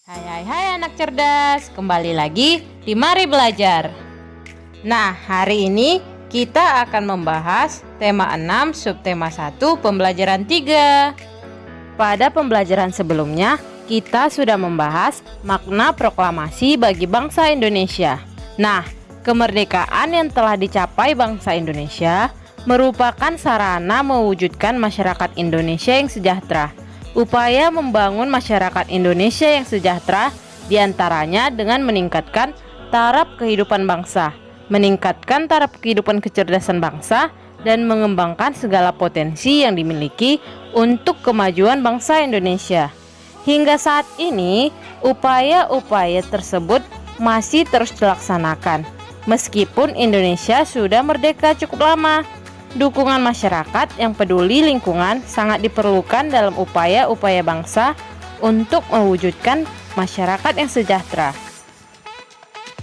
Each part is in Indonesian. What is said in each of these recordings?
Hai anak cerdas, kembali lagi di Mari Belajar. Nah, hari ini kita akan membahas tema 6 subtema 1 pembelajaran 3. Pada pembelajaran sebelumnya, kita sudah membahas makna proklamasi bagi bangsa Indonesia. Nah, kemerdekaan yang telah dicapai bangsa Indonesia merupakan sarana mewujudkan masyarakat Indonesia yang sejahtera. Upaya membangun masyarakat Indonesia yang sejahtera diantaranya dengan meningkatkan taraf kehidupan bangsa, meningkatkan taraf kehidupan kecerdasan bangsa, dan mengembangkan segala potensi yang dimiliki untuk kemajuan bangsa Indonesia. Hingga saat ini, upaya-upaya tersebut masih terus dilaksanakan. Meskipun Indonesia sudah merdeka cukup lama, dukungan masyarakat yang peduli lingkungan sangat diperlukan dalam upaya-upaya bangsa untuk mewujudkan masyarakat yang sejahtera.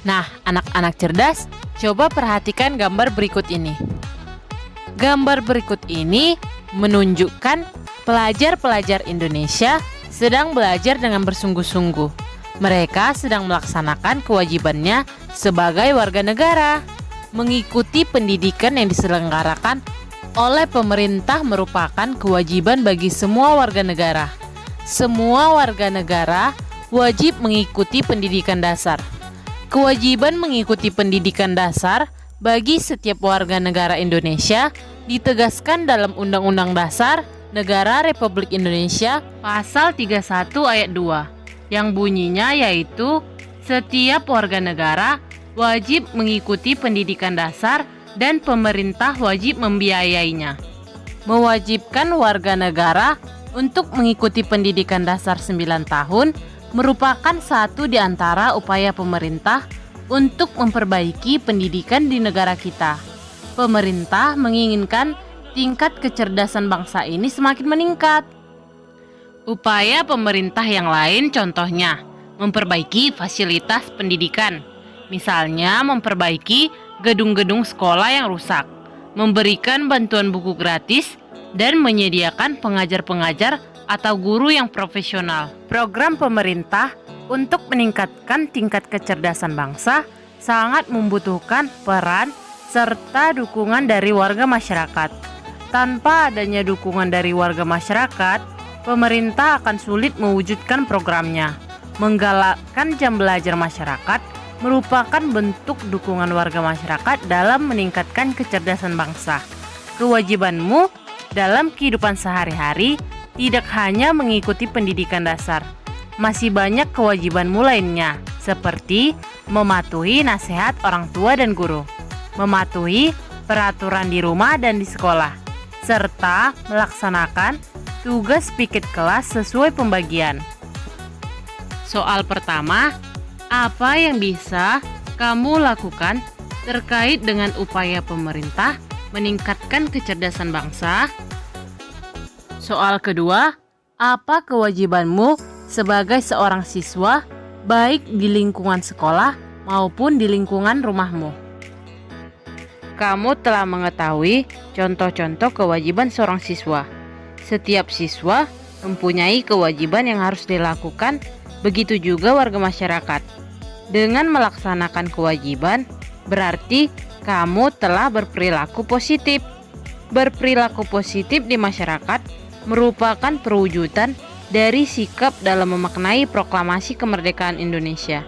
Nah, anak-anak cerdas, coba perhatikan gambar berikut ini. Gambar berikut ini menunjukkan pelajar-pelajar Indonesia sedang belajar dengan bersungguh-sungguh. Mereka sedang melaksanakan kewajibannya sebagai warga negara. Mengikuti pendidikan yang diselenggarakan oleh pemerintah merupakan kewajiban bagi semua warga negara. Semua warga negara wajib mengikuti pendidikan dasar. Kewajiban mengikuti pendidikan dasar bagi setiap warga negara Indonesia ditegaskan dalam Undang-Undang Dasar Negara Republik Indonesia Pasal 31 Ayat 2 yang bunyinya yaitu setiap warga negara wajib mengikuti pendidikan dasar dan pemerintah wajib membiayainya. Mewajibkan warga negara untuk mengikuti pendidikan dasar 9 tahun merupakan satu di antara upaya pemerintah untuk memperbaiki pendidikan di negara kita. Pemerintah menginginkan tingkat kecerdasan bangsa ini semakin meningkat. Upaya pemerintah yang lain contohnya memperbaiki fasilitas pendidikan. Misalnya memperbaiki gedung-gedung sekolah yang rusak, memberikan bantuan buku gratis, dan menyediakan pengajar-pengajar atau guru yang profesional. Program pemerintah untuk meningkatkan tingkat kecerdasan bangsa sangat membutuhkan peran serta dukungan dari warga masyarakat. Tanpa adanya dukungan dari warga masyarakat, pemerintah akan sulit mewujudkan programnya. Menggalakkan jam belajar masyarakat merupakan bentuk dukungan warga masyarakat dalam meningkatkan kecerdasan bangsa. Kewajibanmu dalam kehidupan sehari-hari tidak hanya mengikuti pendidikan dasar. Masih banyak kewajibanmu lainnya, seperti mematuhi nasihat orang tua dan guru, mematuhi peraturan di rumah dan di sekolah, serta melaksanakan tugas piket kelas sesuai pembagian. Soal pertama, apa yang bisa kamu lakukan terkait dengan upaya pemerintah meningkatkan kecerdasan bangsa? Soal kedua, apa kewajibanmu sebagai seorang siswa baik di lingkungan sekolah maupun di lingkungan rumahmu? Kamu telah mengetahui contoh-contoh kewajiban seorang siswa. Setiap siswa mempunyai kewajiban yang harus dilakukan, begitu juga warga masyarakat. Dengan melaksanakan kewajiban, berarti kamu telah berperilaku positif. Berperilaku positif di masyarakat merupakan perwujudan dari sikap dalam memaknai proklamasi kemerdekaan Indonesia.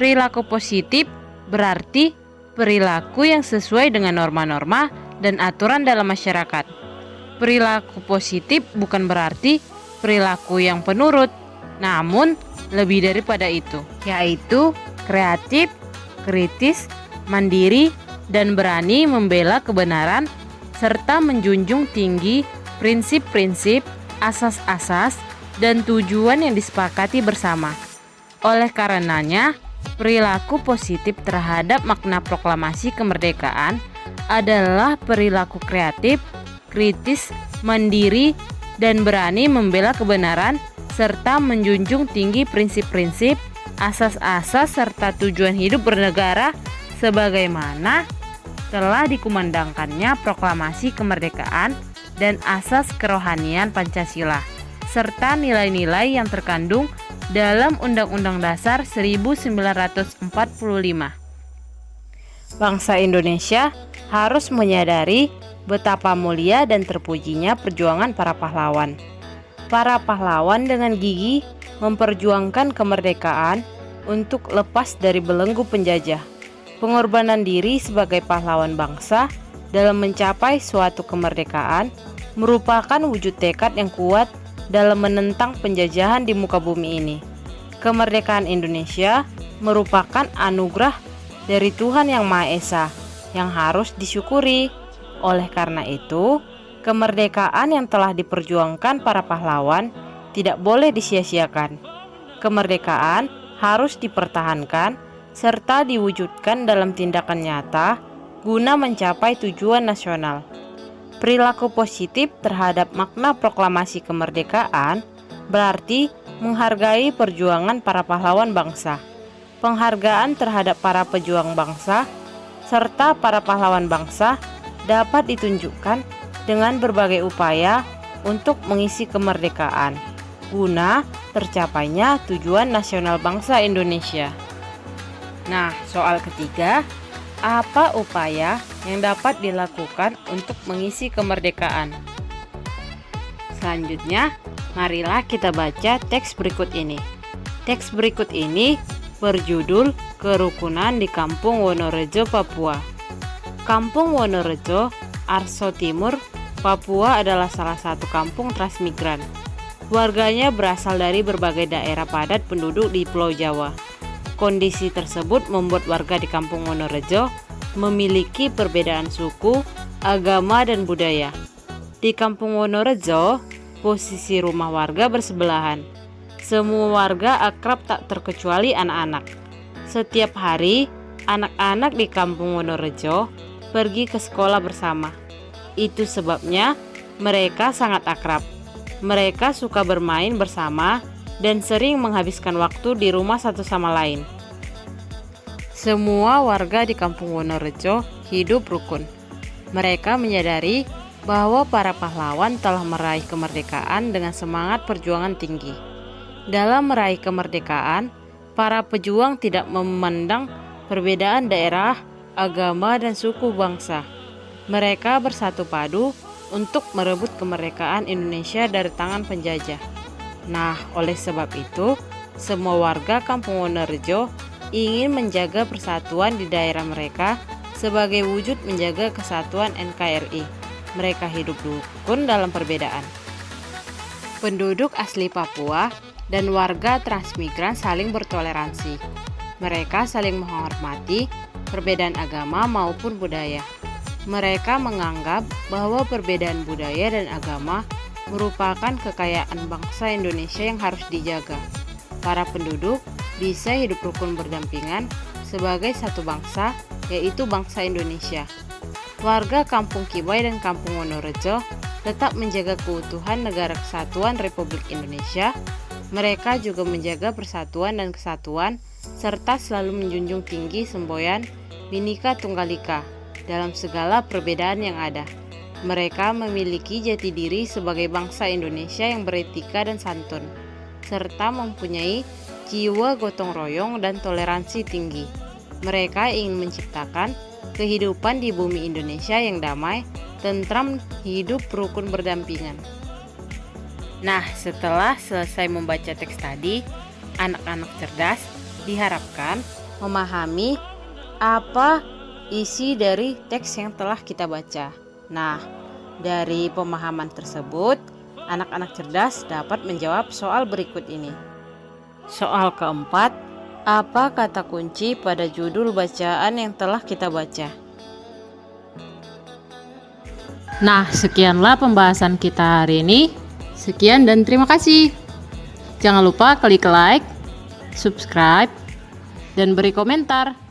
Perilaku positif berarti perilaku yang sesuai dengan norma-norma dan aturan dalam masyarakat. Perilaku positif bukan berarti perilaku yang penurut, namun lebih daripada itu, yaitu kreatif, kritis, mandiri, dan berani membela kebenaran, serta menjunjung tinggi prinsip-prinsip, asas-asas, dan tujuan yang disepakati bersama. Oleh karenanya, perilaku positif terhadap makna proklamasi kemerdekaan adalah perilaku kreatif, kritis, mandiri, dan berani membela kebenaran, serta menjunjung tinggi prinsip-prinsip, asas-asas, serta tujuan hidup bernegara sebagaimana telah dikumandangkannya proklamasi kemerdekaan dan asas kerohanian Pancasila, serta nilai-nilai yang terkandung dalam Undang-Undang Dasar 1945. Bangsa Indonesia harus menyadari betapa mulia dan terpujinya perjuangan para pahlawan. Para pahlawan dengan gigih memperjuangkan kemerdekaan untuk lepas dari belenggu penjajah. Pengorbanan diri sebagai pahlawan bangsa dalam mencapai suatu kemerdekaan merupakan wujud tekad yang kuat dalam menentang penjajahan di muka bumi ini. Kemerdekaan Indonesia merupakan anugerah dari Tuhan Yang Maha Esa yang harus disyukuri. Oleh karena itu, kemerdekaan yang telah diperjuangkan para pahlawan tidak boleh disia-siakan. Kemerdekaan harus dipertahankan serta diwujudkan dalam tindakan nyata guna mencapai tujuan nasional. Perilaku positif terhadap makna proklamasi kemerdekaan berarti menghargai perjuangan para pahlawan bangsa. Penghargaan terhadap para pejuang bangsa serta para pahlawan bangsa dapat ditunjukkan dengan berbagai upaya untuk mengisi kemerdekaan guna tercapainya tujuan nasional bangsa Indonesia. Nah, soal ketiga, apa upaya yang dapat dilakukan untuk mengisi kemerdekaan? Selanjutnya, marilah kita baca teks berikut ini. Teks berikut ini berjudul Kerukunan di Kampung Wonorejo, Papua. Kampung Wonorejo, Arso Timur, Papua adalah salah satu kampung transmigran. Warganya berasal dari berbagai daerah padat penduduk di Pulau Jawa. Kondisi tersebut membuat warga di Kampung Wonorejo memiliki perbedaan suku, agama, dan budaya. Di Kampung Wonorejo, posisi rumah warga bersebelahan. Semua warga akrab tak terkecuali anak-anak. Setiap hari, anak-anak di Kampung Wonorejo pergi ke sekolah bersama. Itu sebabnya mereka sangat akrab. Mereka suka bermain bersama dan sering menghabiskan waktu di rumah satu sama lain. Semua warga di Kampung Wonorejo hidup rukun. Mereka menyadari bahwa para pahlawan telah meraih kemerdekaan dengan semangat perjuangan tinggi. Dalam meraih kemerdekaan, para pejuang tidak memandang perbedaan daerah, agama, dan suku bangsa. Mereka bersatu padu untuk merebut kemerdekaan Indonesia dari tangan penjajah. Nah, oleh sebab itu, semua warga Kampung Wonorejo ingin menjaga persatuan di daerah mereka sebagai wujud menjaga kesatuan NKRI. Mereka hidup rukun dalam perbedaan. Penduduk asli Papua dan warga transmigran saling bertoleransi. Mereka saling menghormati perbedaan agama maupun budaya. Mereka menganggap bahwa perbedaan budaya dan agama merupakan kekayaan bangsa Indonesia yang harus dijaga. Para penduduk bisa hidup rukun berdampingan sebagai satu bangsa, yaitu bangsa Indonesia. Warga Kampung Kibai dan Kampung Wonorejo tetap menjaga keutuhan Negara Kesatuan Republik Indonesia. Mereka juga menjaga persatuan dan kesatuan serta selalu menjunjung tinggi semboyan Bhinneka Tunggal Ika dalam segala perbedaan yang ada. Mereka memiliki jati diri sebagai bangsa Indonesia yang beretika dan santun, serta mempunyai jiwa gotong royong dan toleransi tinggi. Mereka ingin menciptakan kehidupan di bumi Indonesia yang damai, tentram, hidup rukun berdampingan. Nah, setelah selesai membaca teks tadi, anak-anak cerdas diharapkan memahami apa isi dari teks yang telah kita baca. Nah, dari pemahaman tersebut, anak-anak cerdas dapat menjawab soal berikut ini. Soal keempat, apa kata kunci pada judul bacaan yang telah kita baca? Nah, sekianlah pembahasan kita hari ini. Sekian dan terima kasih. Jangan lupa klik like, subscribe, dan beri komentar.